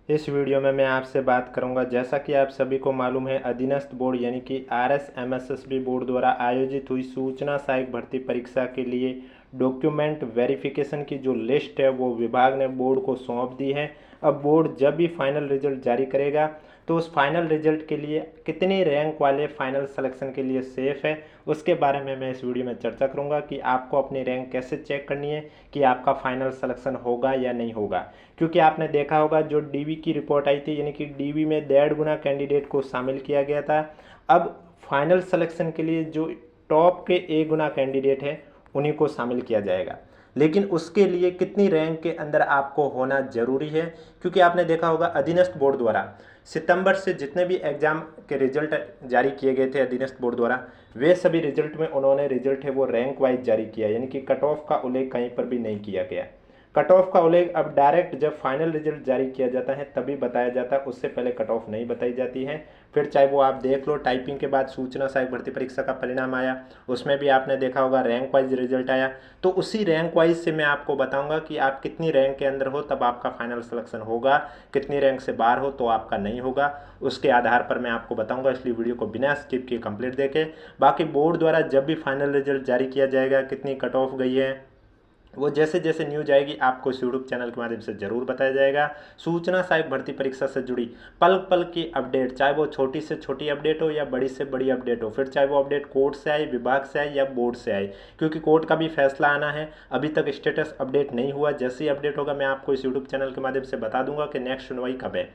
इस वीडियो में मैं आपसे बात करूंगा, जैसा कि आप सभी को मालूम है, अधीनस्थ बोर्ड यानी कि RSMSSB बोर्ड द्वारा आयोजित हुई सूचना सहायक भर्ती परीक्षा के लिए डॉक्यूमेंट वेरिफिकेशन की जो लिस्ट है वो विभाग ने बोर्ड को सौंप दी है। अब बोर्ड जब भी फाइनल रिजल्ट जारी करेगा तो उस फाइनल रिजल्ट के लिए कितनी रैंक वाले फाइनल सिलेक्शन के लिए सेफ है, उसके बारे में मैं इस वीडियो में चर्चा करूंगा कि आपको अपनी रैंक कैसे चेक करनी है कि आपका फाइनल सिलेक्शन होगा या नहीं होगा। क्योंकि आपने देखा होगा जो डीवी की रिपोर्ट आई थी, यानी कि डीवी में 1.5 गुना कैंडिडेट को शामिल किया गया था। अब फाइनल सिलेक्शन के लिए जो टॉप के 1 गुना कैंडिडेट हैं उन्हीं को शामिल किया जाएगा, लेकिन उसके लिए कितनी रैंक के अंदर आपको होना जरूरी है। क्योंकि आपने देखा होगा अधीनस्थ बोर्ड द्वारा सितंबर से जितने भी एग्जाम के रिजल्ट जारी किए गए थे अधीनस्थ बोर्ड द्वारा, वे सभी रिजल्ट में उन्होंने रिजल्ट है वो रैंक वाइज जारी किया, यानी कि कट ऑफ का उल्लेख कहीं पर भी नहीं किया गया। कट ऑफ का उल्लेख अब डायरेक्ट जब फाइनल रिजल्ट जारी किया जाता है तभी बताया जाता है, उससे पहले कट ऑफ नहीं बताई जाती है। फिर चाहे वो आप देख लो, टाइपिंग के बाद सूचना सहायक भर्ती परीक्षा का परिणाम आया, उसमें भी आपने देखा होगा रैंक वाइज रिजल्ट आया। तो उसी रैंक वाइज से मैं आपको बताऊंगा कि आप कितनी रैंक के अंदर हो तब आपका फाइनल सिलेक्शन होगा, कितनी रैंक से बाहर हो तो आपका नहीं होगा, उसके आधार पर मैं आपको बताऊंगा। इसलिए वीडियो को बिना स्किप किए कंप्लीट देखें। बाकी बोर्ड द्वारा जब भी फाइनल रिजल्ट जारी किया जाएगा, कितनी कट ऑफ गई है, वो जैसे जैसे न्यूज आएगी आपको इस यूट्यूब चैनल के माध्यम से जरूर बताया जाएगा। सूचना सहायक भर्ती परीक्षा से जुड़ी पल पल की अपडेट, चाहे वो छोटी से छोटी अपडेट हो या बड़ी से बड़ी अपडेट हो, फिर चाहे वो अपडेट कोर्ट से आए, विभाग से आए या बोर्ड से आए, क्योंकि कोर्ट का भी फैसला आना है। अभी तक स्टेटस अपडेट नहीं हुआ, जैसे ही अपडेट होगा मैं आपको इस यूट्यूब चैनल के माध्यम से बता दूंगा कि नेक्स्ट सुनवाई कब है।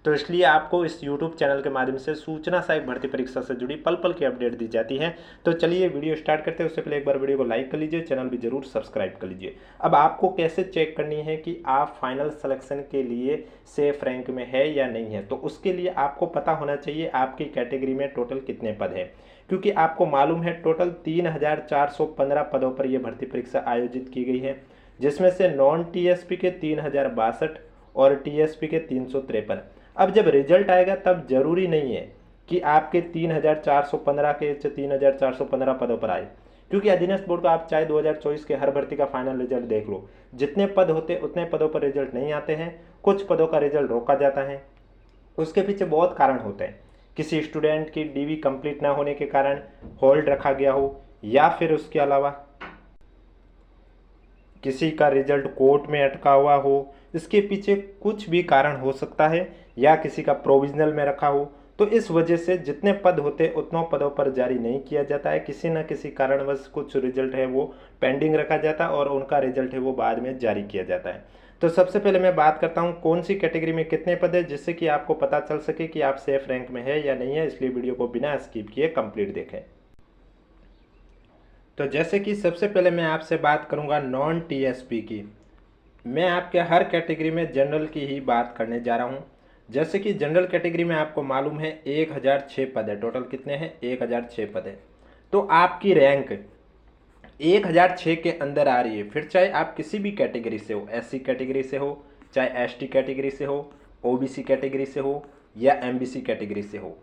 तो इसलिए आपको इस यूट्यूब चैनल के माध्यम से सूचना सहायक भर्ती परीक्षा से जुड़ी पल पल की अपडेट दी जाती है। तो चलिए वीडियो स्टार्ट करते हैं, उससे पहले एक बार वीडियो को लाइक कर लीजिए, चैनल भी जरूर सब्सक्राइब कर लीजिए। अब आपको कैसे चेक करनी है कि आप फाइनल सिलेक्शन के लिए सेफ रैंक में है या नहीं है, तो उसके लिए आपको पता होना चाहिए आपकी कैटेगरी में टोटल कितने पद हैं। क्योंकि आपको मालूम है टोटल 3,415 पदों पर यह भर्ती परीक्षा आयोजित की गई है, जिसमें से नॉन टीएसपी के 3,062 और टीएसपी के 353। अब जब रिजल्ट आएगा तब जरूरी नहीं है कि आपके 3,415 के 3,415 पदों पर आए, क्योंकि अधीनस्थ बोर्ड का आप चाहे 2024 के हर भर्ती का फाइनल रिजल्ट देख लो, जितने पद होते उतने पदों पर रिजल्ट नहीं आते हैं, कुछ पदों का रिजल्ट रोका जाता है। उसके पीछे बहुत कारण होते हैं। किसी स्टूडेंट की डीवी कंप्लीट ना होने के कारण होल्ड रखा गया हो, या फिर उसके अलावा किसी का रिजल्ट कोर्ट में अटका हुआ हो, इसके पीछे कुछ भी कारण हो सकता है, या किसी का प्रोविजनल में रखा हो। तो इस वजह से जितने पद होते उतनों पदों पर जारी नहीं किया जाता है, किसी न किसी कारणवश कुछ रिजल्ट है वो पेंडिंग रखा जाता है और उनका रिजल्ट है वो बाद में जारी किया जाता है। तो सबसे पहले मैं बात करता हूँ कौन सी कैटेगरी में कितने पद है, जिससे कि आपको पता चल सके कि आप सेफ रैंक में है या नहीं है। इसलिए वीडियो को बिना स्किप किए कंप्लीट देखें। तो जैसे कि सबसे पहले मैं आपसे बात करूंगा नॉन टीएसपी की। मैं आपके हर कैटेगरी में जनरल की ही बात करने जा रहा हूं। जैसे कि जनरल कैटेगरी में आपको मालूम है 1,006 पद है, टोटल कितने हैं, 1,006 पद है। तो आपकी रैंक 1,006 के अंदर आ रही है, फिर चाहे आप किसी भी कैटेगरी से हो, एससी कैटेगरी से हो, चाहे एसटी कैटेगरी से हो, ओबीसी कैटेगरी से हो या एमबीसी कैटेगरी से हो,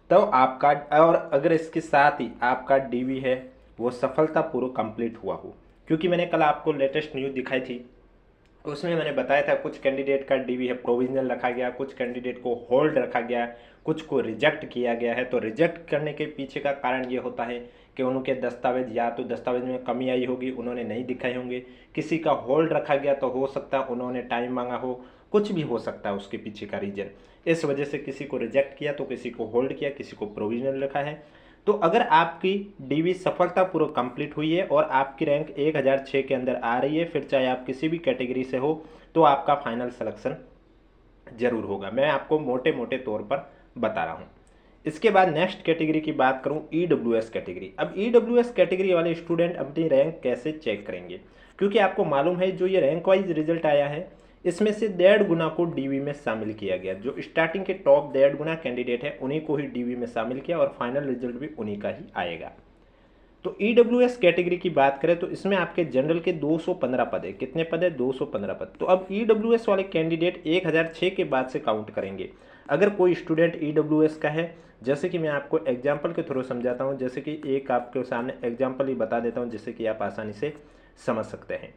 तो आपका, और अगर इसके साथ ही आपका डीवी है वो सफलतापूर्वक कंप्लीट हुआ हो। क्योंकि मैंने कल आपको लेटेस्ट न्यूज़ दिखाई थी, उसमें मैंने बताया था कुछ कैंडिडेट का डीवी है प्रोविजनल रखा गया, कुछ कैंडिडेट को होल्ड रखा गया, कुछ को रिजेक्ट किया गया है। तो रिजेक्ट करने के पीछे का कारण ये होता है कि उनके दस्तावेज, या तो दस्तावेज में कमी आई होगी, उन्होंने नहीं दिखाए होंगे, किसी का होल्ड रखा गया तो हो सकता है उन्होंने टाइम मांगा हो, कुछ भी हो सकता है उसके पीछे का रीजन। इस वजह से किसी को रिजेक्ट किया तो किसी को होल्ड किया, किसी को प्रोविजनल रखा है। तो अगर आपकी डीवी सफलतापूर्वक कंप्लीट हुई है और आपकी रैंक 1,006 के अंदर आ रही है, फिर चाहे आप किसी भी कैटेगरी से हो, तो आपका फाइनल सिलेक्शन जरूर होगा। मैं आपको मोटे मोटे तौर पर बता रहा हूँ। इसके बाद नेक्स्ट कैटेगरी की बात करूँ, ईडब्ल्यूएस कैटेगरी। अब ईडब्ल्यूएस कैटेगरी वाले स्टूडेंट अपनी रैंक कैसे चेक करेंगे, क्योंकि आपको मालूम है जो ये रैंक वाइज रिजल्ट आया है इसमें से 1.5 गुना को डीवी में शामिल किया गया। जो स्टार्टिंग के टॉप 1.5 गुना कैंडिडेट है उन्हीं को ही डीवी में शामिल किया और फाइनल रिजल्ट भी उन्हीं का ही आएगा। तो ईडब्ल्यूएस कैटेगरी की बात करें तो इसमें आपके जनरल के 215 पद है। कितने पद है, 215 पद। तो अब ईडब्ल्यूएस वाले कैंडिडेट 1,006 के बाद से काउंट करेंगे। अगर कोई स्टूडेंट ईडब्ल्यूएस का है, जैसे कि मैं आपको एग्जाम्पल के थ्रू समझाता हूँ, जैसे कि एक आपके सामने एग्जाम्पल ही बता देता हूँ जिससे कि आप आसानी से समझ सकते हैं।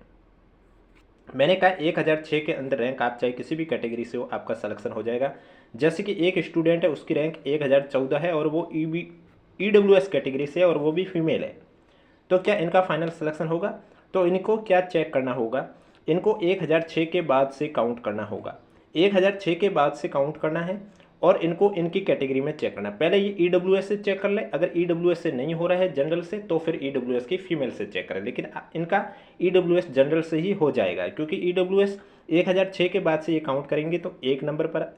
मैंने कहा 1006 के अंदर रैंक आप चाहे किसी भी कैटेगरी से हो, आपका सिलेक्शन हो जाएगा। जैसे कि एक स्टूडेंट है, उसकी रैंक 1014 है और वो EWS कैटेगरी से है और वो भी फीमेल है, तो क्या इनका फाइनल सिलेक्शन होगा? तो इनको क्या चेक करना होगा? इनको 1006 के बाद से काउंट करना होगा, 1006 के बाद से काउंट करना है और इनको इनकी कैटेगरी में चेक करना है। पहले ये EWS से चेक कर ले, अगर EWS से नहीं हो रहा है जनरल से, तो फिर EWS की फीमेल से चेक करें, लेकिन इनका EWS जनरल से ही हो जाएगा, क्योंकि EWS 1006 के बाद से ये काउंट करेंगे तो 1 नंबर पर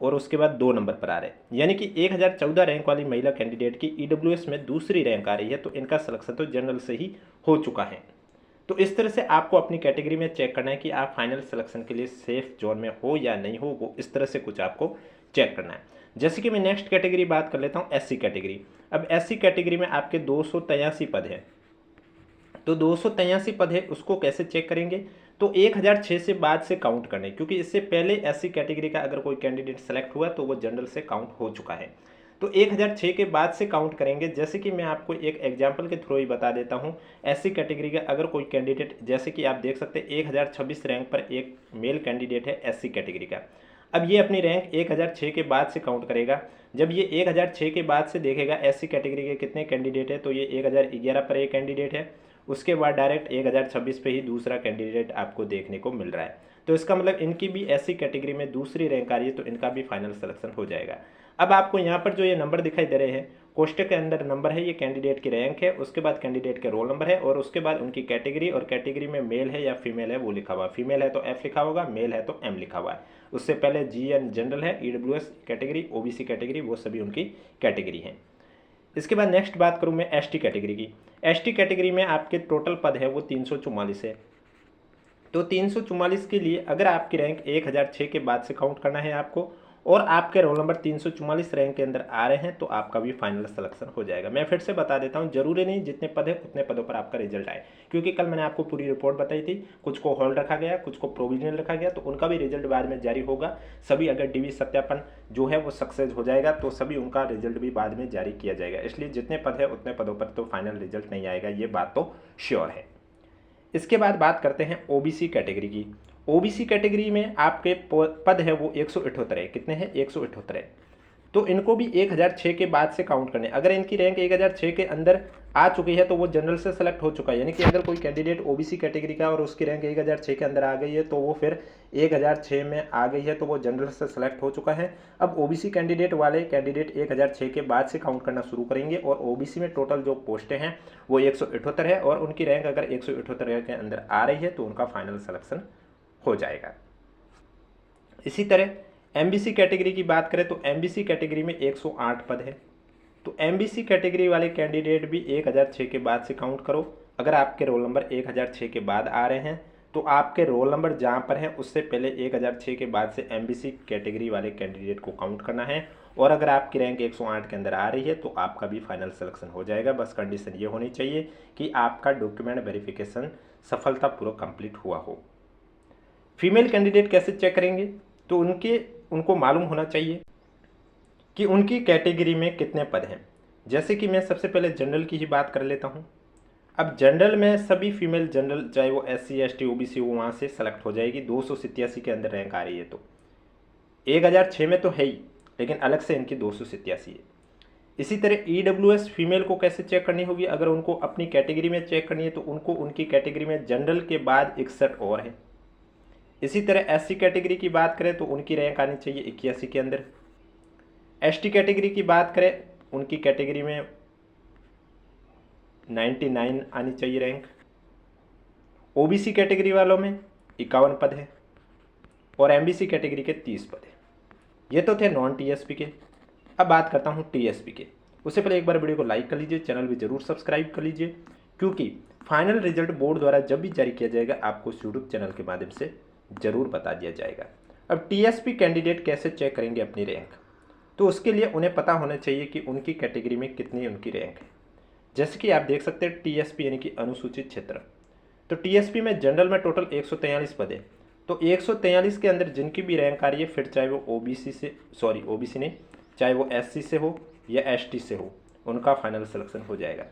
और उसके बाद 2 नंबर पर आ रहे हैं, यानी कि 1014 रैंक वाली महिला कैंडिडेट की EWS में दूसरी रैंक आ रही है, तो इनका सिलेक्शन तो जनरल से ही हो चुका है। तो इस तरह से आपको अपनी कैटेगरी में चेक करना है कि आप फाइनल सिलेक्शन के लिए सेफ जोन में हो या नहीं हो, वो इस तरह से कुछ आपको चेक करना है। जैसे कि मैं नेक्स्ट कैटेगरी बात कर लेता हूँ, SC कैटेगरी। अब SC कैटेगरी में आपके 283 पद हैं, तो 283 पद है, उसको कैसे चेक करेंगे? तो 1006 से बाद से काउंट करने, क्योंकि इससे पहले SC कैटेगरी का अगर कोई कैंडिडेट सेलेक्ट हुआ तो वो जनरल से काउंट हो चुका है, तो 1006 के बाद से काउंट करेंगे। जैसे कि मैं आपको एक एग्जांपल के थ्रू ही बता देता हूँ, SC कैटेगरी का अगर कोई कैंडिडेट, जैसे कि आप देख सकते हैं 1026 रैंक पर एक मेल कैंडिडेट है SC कैटेगरी का। अब ये अपनी रैंक 1006 के बाद से काउंट करेगा। जब ये 1006 के बाद से देखेगा SC कैटेगरी के कितने कैंडिडेट है, तो ये 1011 पर एक कैंडिडेट है, उसके बाद डायरेक्ट 1026 पे ही दूसरा कैंडिडेट आपको देखने को मिल रहा है। तो इसका मतलब इनकी भी SC कैटेगरी में दूसरी रैंक आ रही है, तो इनका भी फाइनल सिलेक्शन हो जाएगा। अब आपको यहाँ पर जो ये नंबर दिखाई दे रहे हैं, कोष्टक के अंदर नंबर है, ये कैंडिडेट की रैंक है, उसके बाद कैंडिडेट के रोल नंबर है और उसके बाद उनकी कैटेगरी, और कैटेगरी में मेल है या फीमेल है वो लिखा हुआ है। फीमेल है तो F लिखा होगा, मेल है तो M लिखा हुआ है। उससे पहले GN जनरल है, EWS कैटेगरी, OBC कैटेगरी, वो सभी उनकी कैटेगरी हैं। इसके बाद नेक्स्ट बात करूँ मैं ST कैटेगरी की। ST कैटेगरी में आपके टोटल पद है वो 344 है, तो 344 के लिए अगर आपकी रैंक 1006 के बाद से काउंट करना है आपको, और आपके रोल नंबर 344 रैंक के अंदर आ रहे हैं, तो आपका भी फाइनल सिलेक्शन हो जाएगा। मैं फिर से बता देता हूं, जरूरी नहीं जितने पद है उतने पदों पर आपका रिजल्ट आए, क्योंकि कल मैंने आपको पूरी रिपोर्ट बताई थी, कुछ को होल्ड रखा गया, कुछ को प्रोविजनल रखा गया, तो उनका भी रिजल्ट बाद में जारी होगा। सभी अगर DV सत्यापन जो है वो सक्सेस हो जाएगा तो सभी उनका रिजल्ट भी बाद में जारी किया जाएगा। इसलिए जितने पद है उतने पदों पर तो फाइनल रिजल्ट नहीं आएगा, ये बात तो श्योर है। इसके बाद बात करते हैं OBC कैटेगरी की। OBC कैटेगरी में आपके पद है वो 178 है। कितने हैं? 178 है। तो इनको भी 1006 के बाद से काउंट करने। अगर इनकी रैंक 1006 के अंदर आ चुकी है तो वो जनरल से सेलेक्ट हो चुका है, यानी कि अगर कोई कैंडिडेट OBC कैटेगरी का और उसकी रैंक 1006 के अंदर आ गई है तो वो फिर 1006 में आ गई है तो वो जनरल से सेलेक्ट हो चुका है। अब OBC कैंडिडेट वाले कैंडिडेट 1006 के बाद से काउंट करना शुरू करेंगे और OBC में टोटल जो पोस्टें हैं वो 178 है और उनकी रैंक अगर 178 के अंदर आ रही है तो उनका फाइनल सिलेक्शन हो जाएगा। इसी तरह MBC कैटेगरी की बात करें तो MBC कैटेगरी में 108 पद है, तो MBC कैटेगरी वाले कैंडिडेट भी 1006 के बाद से काउंट करो। अगर आपके रोल नंबर 1006 के बाद आ रहे हैं तो आपके रोल नंबर जहाँ पर है उससे पहले 1006 के बाद से MBC कैटेगरी वाले कैंडिडेट को काउंट करना है, और अगर आपकी रैंक 108 के अंदर आ रही है तो आपका भी फाइनल सिलेक्शन हो जाएगा। बस कंडीशन ये होनी चाहिए कि आपका डॉक्यूमेंट वेरिफिकेशन सफलतापूर्वक कंप्लीट हुआ हो। फीमेल कैंडिडेट कैसे चेक करेंगे? तो उनको मालूम होना चाहिए कि उनकी कैटेगरी में कितने पद हैं। जैसे कि मैं सबसे पहले जनरल की ही बात कर लेता हूं। अब जनरल में सभी फीमेल जनरल, चाहे वो SC ST OBC हो, वहाँ से सेलेक्ट हो जाएगी। 287 के अंदर रैंक आ रही है, तो 1006 में तो है ही, लेकिन अलग से इनकी 287 है। इसी तरह EWS फीमेल को कैसे चेक करनी होगी? अगर उनको अपनी कैटेगरी में चेक करनी है तो उनको उनकी कैटेगरी में जनरल के बाद 61 और है। इसी तरह SC कैटेगरी की बात करें तो उनकी रैंक आनी चाहिए 81 के अंदर। ST कैटेगरी की बात करें, उनकी कैटेगरी में 99 आनी चाहिए रैंक। OBC कैटेगरी वालों में 51 पद है और MBC कैटेगरी के 30 पद है। ये तो थे नॉन TSP के। अब बात करता हूँ TSP के। उससे पहले एक बार वीडियो को लाइक कर लीजिए, चैनल भी जरूर सब्सक्राइब कर लीजिए, क्योंकि फाइनल रिजल्ट बोर्ड द्वारा जब भी जारी किया जाएगा आपको यूट्यूब चैनल के माध्यम से जरूर बता दिया जाएगा। अब TSP कैंडिडेट कैसे चेक करेंगे अपनी रैंक? तो उसके लिए उन्हें पता होना चाहिए कि उनकी कैटेगरी में कितनी उनकी रैंक है। जैसे कि आप देख सकते हैं TSP यानी कि अनुसूचित क्षेत्र, तो TSP में जनरल में टोटल 143 पद है, तो 143 के अंदर जिनकी भी रैंक आ रही है, फिर चाहे वो OBC नहीं, चाहे वो SC से हो या ST से हो, उनका फाइनल सिलेक्शन हो जाएगा।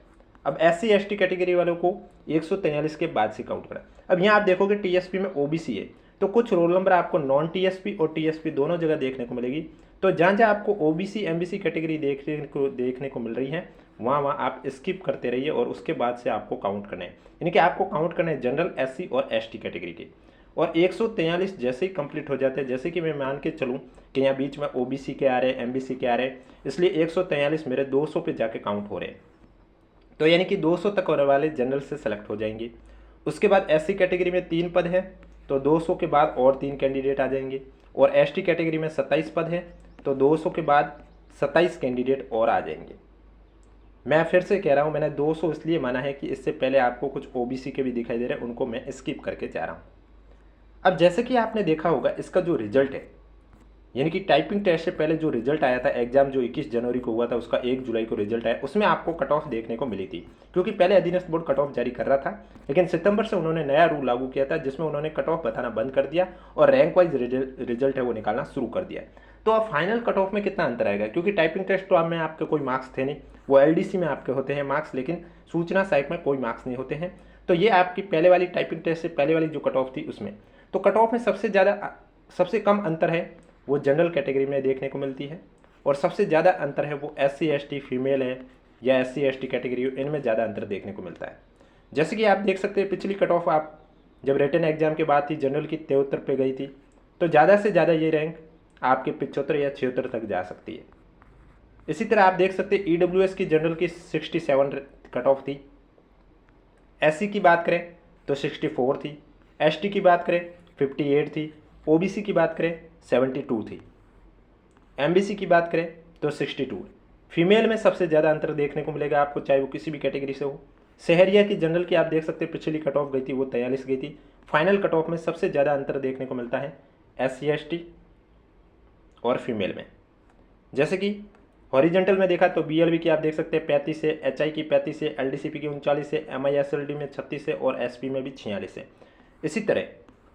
अब SC ST कैटेगरी वालों को 143 के बाद से काउंट करा। अब यहाँ आप देखोगे TSP में OBC है, तो कुछ रोल नंबर आपको नॉन TSP और TSP दोनों जगह देखने को मिलेगी। तो जहाँ जहाँ आपको OBC MBC कैटेगरी देखने को मिल रही है, वहाँ आप स्किप करते रहिए और उसके बाद से आपको काउंट करना है, यानी कि आपको काउंट करना है जनरल, SC और ST कैटेगरी के। और 143 जैसे ही कंप्लीट हो जाते हैं, जैसे कि मैं मान के चलूँ कि यहाँ बीच में OBC के आ रहे हैं, MBC के आ रहे हैं, इसलिए 143 मेरे 200 पे जाके काउंट हो रहे हैं। तो यानी कि 200 तक वाले जनरल से सेलेक्ट हो जाएंगे। उसके बाद SC कैटेगरी में 3 पद है, तो 200 के बाद और 3 कैंडिडेट आ जाएंगे। और ST कैटेगरी में 27 पद है, तो 200 के बाद 27 कैंडिडेट और आ जाएंगे। मैं फिर से कह रहा हूँ, मैंने 200 इसलिए माना है कि इससे पहले आपको कुछ OBC के भी दिखाई दे रहे हैं, उनको मैं स्किप करके जा रहा हूँ। अब जैसे कि आपने देखा होगा, इसका जो रिजल्ट है, यानी कि टाइपिंग टेस्ट से पहले जो रिजल्ट आया था, एग्जाम जो 21 जनवरी को हुआ था, उसका 1 जुलाई को रिजल्ट आया, उसमें आपको कट ऑफ देखने को मिली थी। क्योंकि पहले अधीनस्थ बोर्ड कट ऑफ जारी कर रहा था, लेकिन सितंबर से उन्होंने नया रूल लागू किया था जिसमें उन्होंने कट ऑफ बताना बंद कर दिया और रैंक वाइज रिजल्ट है वो निकालना शुरू कर दिया। तो अब फाइनल कट ऑफ में कितना अंतर आएगा, क्योंकि टाइपिंग टेस्ट तो में आपके कोई मार्क्स थे नहीं, वो LDC में आपके होते हैं मार्क्स, लेकिन सूचना सहायक में कोई मार्क्स नहीं होते हैं। तो ये आपकी पहले वाली टाइपिंग टेस्ट से पहले वाली जो कट ऑफ थी उसमें, तो कट ऑफ में सबसे कम अंतर है वो जनरल कैटेगरी में देखने को मिलती है, और सबसे ज़्यादा अंतर है वो SC ST फीमेल है या SC ST कैटेगरी, इनमें ज़्यादा अंतर देखने को मिलता है। जैसे कि आप देख सकते हैं, पिछली कट ऑफ आप जब रिटन एग्जाम के बाद थी, जनरल की 73 पे गई थी, तो ज़्यादा से ज़्यादा ये रैंक आपके 75 या 76 तक जा सकती है। इसी तरह आप देख सकते हैं EWS की जनरल की 67 कट ऑफ थी, SC की बात करें तो 64 थी, ST की बात करें 58 थी, OBC की बात करें 72 थी, MBC की बात करें तो 62। फीमेल में सबसे ज़्यादा अंतर देखने को मिलेगा आपको, चाहे वो किसी भी कैटेगरी से हो। शहरिया की जनरल की आप देख सकते हैं पिछली कट ऑफ गई थी वो 43 गई थी। फाइनल कट ऑफ में सबसे ज़्यादा अंतर देखने को मिलता है SC ST और फीमेल में। जैसे कि हॉरिजेंटल में देखा तो BLB की आप देख सकते हैं 35 है, HI की 35 है, LDCP की 39 है, MISLD में 36 है और SP में भी 46 है। इसी तरह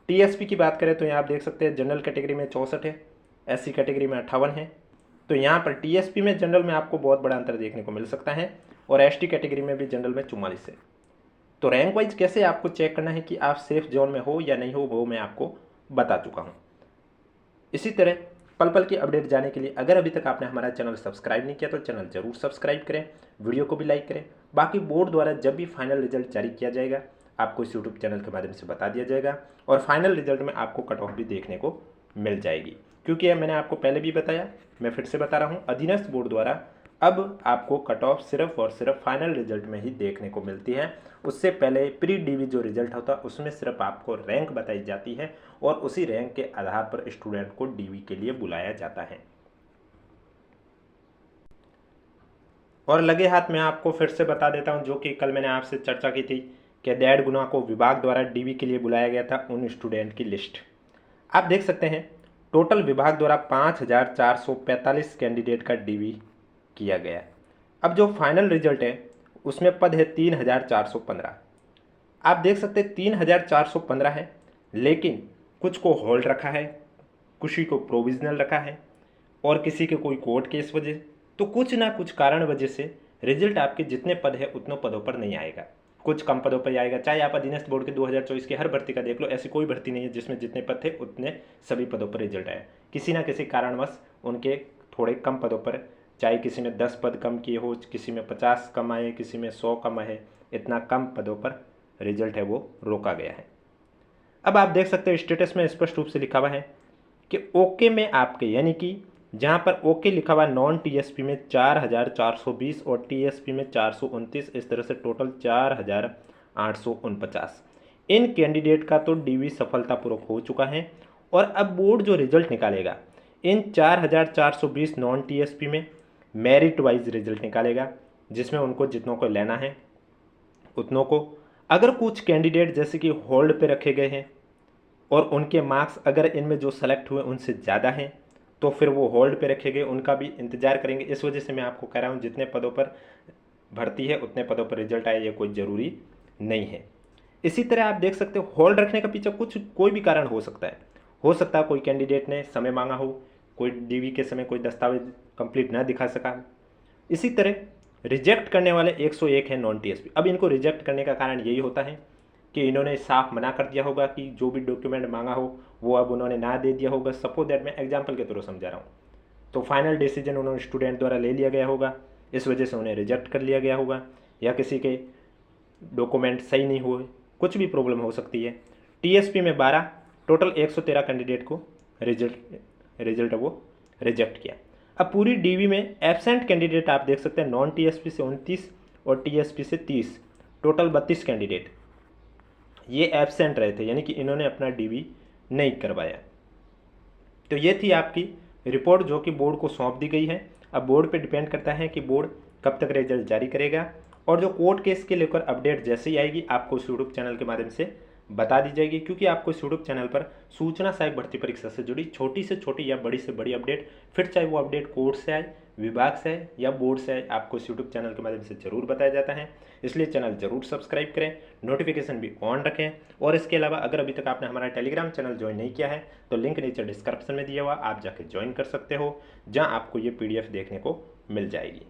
TSP की बात करें तो यहाँ आप देख सकते हैं जनरल कैटेगरी में 64 है, SC कैटेगरी में 58 है। तो यहाँ पर TSP में जनरल में आपको बहुत बड़ा अंतर देखने को मिल सकता है, और ST कैटेगरी में भी जनरल में 44 है। तो रैंक वाइज कैसे आपको चेक करना है कि आप सेफ जोन में हो या नहीं हो, वो मैं आपको बता चुका हूँ। इसी तरह पल पल की अपडेट जाने के लिए अगर अभी तक आपने हमारा चैनल सब्सक्राइब नहीं किया तो चैनल जरूर सब्सक्राइब करें, वीडियो को भी लाइक करें। बाकी बोर्ड द्वारा जब भी फाइनल रिजल्ट जारी किया जाएगा आपको इस यूट्यूब चैनल के माध्यम से बता दिया जाएगा, और फाइनल रिजल्ट में आपको कट ऑफ भी देखने को मिल जाएगी। क्योंकि मैंने आपको पहले भी बताया, मैं फिर से बता रहा हूँ, अधीनस्थ बोर्ड द्वारा अब आपको कट ऑफ सिर्फ और सिर्फ फाइनल रिजल्ट में ही देखने को मिलती है। उससे पहले प्री DV जो रिजल्ट होता है उसमें सिर्फ आपको रैंक बताई जाती है, और उसी रैंक के आधार पर स्टूडेंट को DV के लिए बुलाया जाता है। और लगे हाथ में आपको फिर से बता देता हूं, जो कि कल मैंने आपसे चर्चा की थी कि 1.5 गुना को विभाग द्वारा DV के लिए बुलाया गया था, उन स्टूडेंट की लिस्ट आप देख सकते हैं। टोटल विभाग द्वारा 5445 कैंडिडेट का DV किया गया। अब जो फाइनल रिजल्ट है उसमें पद है 3415। आप देख सकते हैं 3415 है, लेकिन कुछ को होल्ड रखा है, किसी को प्रोविजनल रखा है, और किसी के कोई कोर्ट केस वजह, तो कुछ ना कुछ कारण वजह से रिजल्ट आपके जितने पद है उतने पदों पर नहीं आएगा, कुछ कम पदों पर आएगा। चाहे आप अधीनस्थ बोर्ड के 2024 की हर भर्ती का देख लो, ऐसी कोई भर्ती नहीं है जिसमें जितने पद थे उतने सभी पदों पर रिजल्ट आया। किसी ना किसी कारणवश उनके थोड़े कम पदों पर, चाहे किसी ने 10 पद कम किए हो, किसी में 50 कम आए, किसी में 100 कम आए, इतना कम पदों पर रिजल्ट है वो रोका गया है। अब आप देख सकते हैं स्टेटस में स्पष्ट रूप से लिखा हुआ है कि ओके में आपके, यानी कि जहाँ पर ओके लिखा हुआ नॉन TSP में 4420 और TSP में 429, इस तरह से टोटल 4849। इन कैंडिडेट का तो DV सफलतापूर्वक हो चुका है, और अब बोर्ड जो रिजल्ट निकालेगा इन 4420 नॉन TSP में मेरिट वाइज रिजल्ट निकालेगा, जिसमें उनको जितनों को लेना है उतनों को। अगर कुछ कैंडिडेट जैसे कि होल्ड पे रखे गए हैं और उनके मार्क्स अगर इनमें जो सेलेक्ट हुए उनसे ज़्यादा हैं, तो फिर वो होल्ड पे रखे गए, उनका भी इंतजार करेंगे। इस वजह से मैं आपको कह रहा हूँ जितने पदों पर भर्ती है उतने पदों पर रिजल्ट आए, ये कोई ज़रूरी नहीं है। इसी तरह आप देख सकते हो होल्ड रखने का पीछे कोई भी कारण हो सकता है। कोई कैंडिडेट ने समय मांगा हो, कोई DV के समय कोई दस्तावेज कंप्लीट ना दिखा सका। इसी तरह रिजेक्ट करने वाले 101 हैं नॉन टीएसपी। अब इनको रिजेक्ट करने का कारण यही होता है कि इन्होंने साफ मना कर दिया होगा कि जो भी डॉक्यूमेंट मांगा हो वो अब उन्होंने ना दे दिया होगा। सपोज दैट मैं एग्जाम्पल के थ्रू समझा रहा हूँ। तो फाइनल डिसीजन उन्होंने स्टूडेंट द्वारा ले लिया गया होगा, इस वजह से उन्हें रिजेक्ट कर लिया गया होगा, या किसी के डॉक्यूमेंट सही नहीं हुए, कुछ भी प्रॉब्लम हो सकती है। टीएसपी में 12 टोटल 113 कैंडिडेट को रिजल्ट वो रिजेक्ट किया। अब पूरी डीवी में एब्सेंट कैंडिडेट आप देख सकते हैं, नॉन टीएसपी से 29 और टीएसपी से 30, टोटल 32 कैंडिडेट ये एब्सेंट रहे थे, यानी कि इन्होंने अपना डीवी नहीं करवाया। तो ये थी आपकी रिपोर्ट जो कि बोर्ड को सौंप दी गई है। अब बोर्ड पे डिपेंड करता है कि बोर्ड कब तक रिजल्ट जारी करेगा, और जो कोर्ट केस के लेकर अपडेट जैसे ही आएगी आपको इस यूट्यूब चैनल के माध्यम से बता दी जाएगी, क्योंकि आपको इस यूट्यूब चैनल पर सूचना सहायक भर्ती परीक्षा से जुड़ी छोटी से छोटी या बड़ी से बड़ी अपडेट, फिर चाहे वो अपडेट कोर्ट से आए, विभाग से आए या बोर्ड से आए, आपको इस यूट्यूब चैनल के माध्यम से जरूर बताया जाता है। इसलिए चैनल जरूर सब्सक्राइब करें, नोटिफिकेशन भी ऑन रखें। और इसके अलावा अगर अभी तक आपने हमारा टेलीग्राम चैनल ज्वाइन नहीं किया है तो लिंक नीचे डिस्क्रिप्शन में दिया हुआ, आप जाके ज्वाइन कर सकते हो, जहाँ आपको ये PDF देखने को मिल जाएगी।